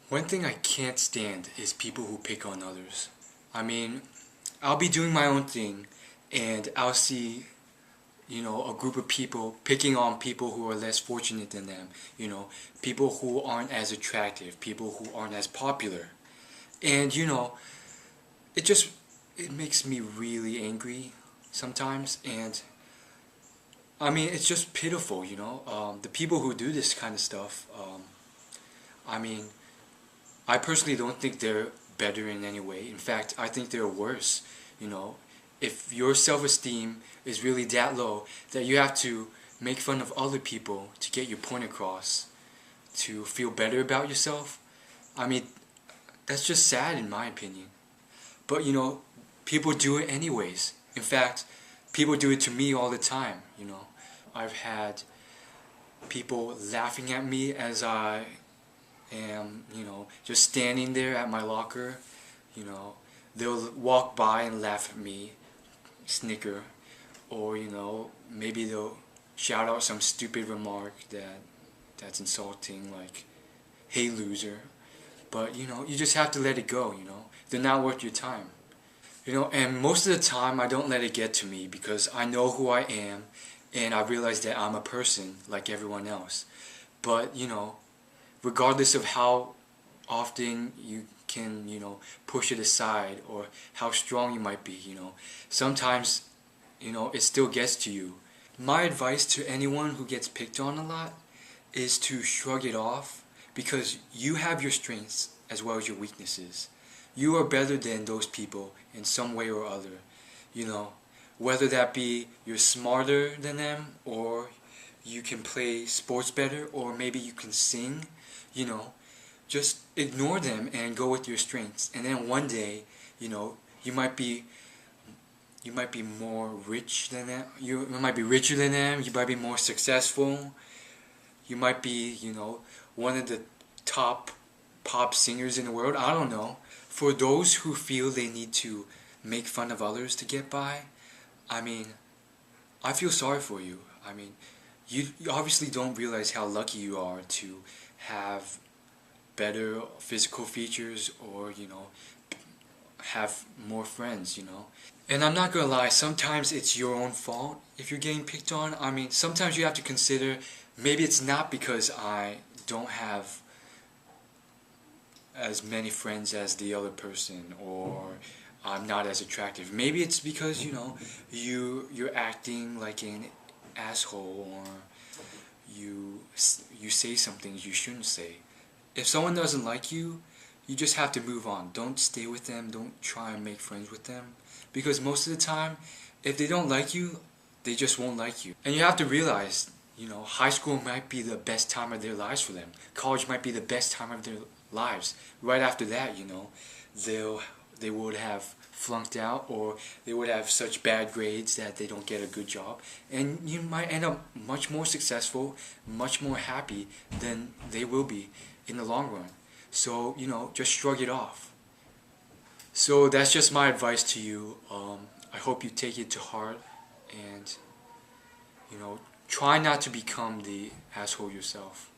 One thing I can't stand is people who pick on others. I mean, I'll be doing my own thing and I'll see, a group of people picking on people who are less fortunate than them, people who aren't as attractive, people who aren't as popular. And, it just, it makes me really angry sometimes. And, I mean, it's just pitiful. The people who do this kind of stuff, I mean, I personally don't think they're better in any way. In fact, I think they're worse. You know, if your self-esteem is really that low that you have to make fun of other people to get your point across, to feel better about yourself, I mean, that's just sad in my opinion. But people do it anyways. In fact, people do it to me all the time. I've had people laughing at me as I am, just standing there at my locker. You know, they'll walk by and laugh at me, snicker, or maybe they'll shout out some stupid remark that's insulting, like, "Hey loser." But you just have to let it go. They're not worth your time. And most of the time I don't let it get to me because I know who I am and I realize that I'm a person like everyone else. But regardless of how often you can, push it aside or how strong you might be, sometimes, it still gets to you. My advice to anyone who gets picked on a lot is to shrug it off because you have your strengths as well as your weaknesses. You are better than those people in some way or other, whether that be you're smarter than them or you can play sports better or maybe you can sing, just ignore them and go with your strengths. And then one day, you might be more rich than them. You might be richer than them. You might be more successful. You might be, one of the top pop singers in the world. I don't know. For those who feel they need to make fun of others to get by, I mean, I feel sorry for you. I mean, you obviously don't realize how lucky you are to have better physical features or, have more friends. And I'm not gonna lie, sometimes it's your own fault if you're getting picked on. I mean, sometimes you have to consider maybe it's not because I don't have as many friends as the other person or I'm not as attractive. Maybe it's because, you're acting like an asshole or you say some things you shouldn't say. If someone doesn't like you, you just have to move on. Don't stay with them. Don't try and make friends with them. Because most of the time, if they don't like you, they just won't like you. And you have to realize, high school might be the best time of their lives for them. College might be the best time of their lives. Right after that, they would have flunked out or they would have such bad grades that they don't get a good job. And you might end up much more successful, much more happy than they will be in the long run. So, just shrug it off. So that's just my advice to you. I hope you take it to heart and, try not to become the asshole yourself.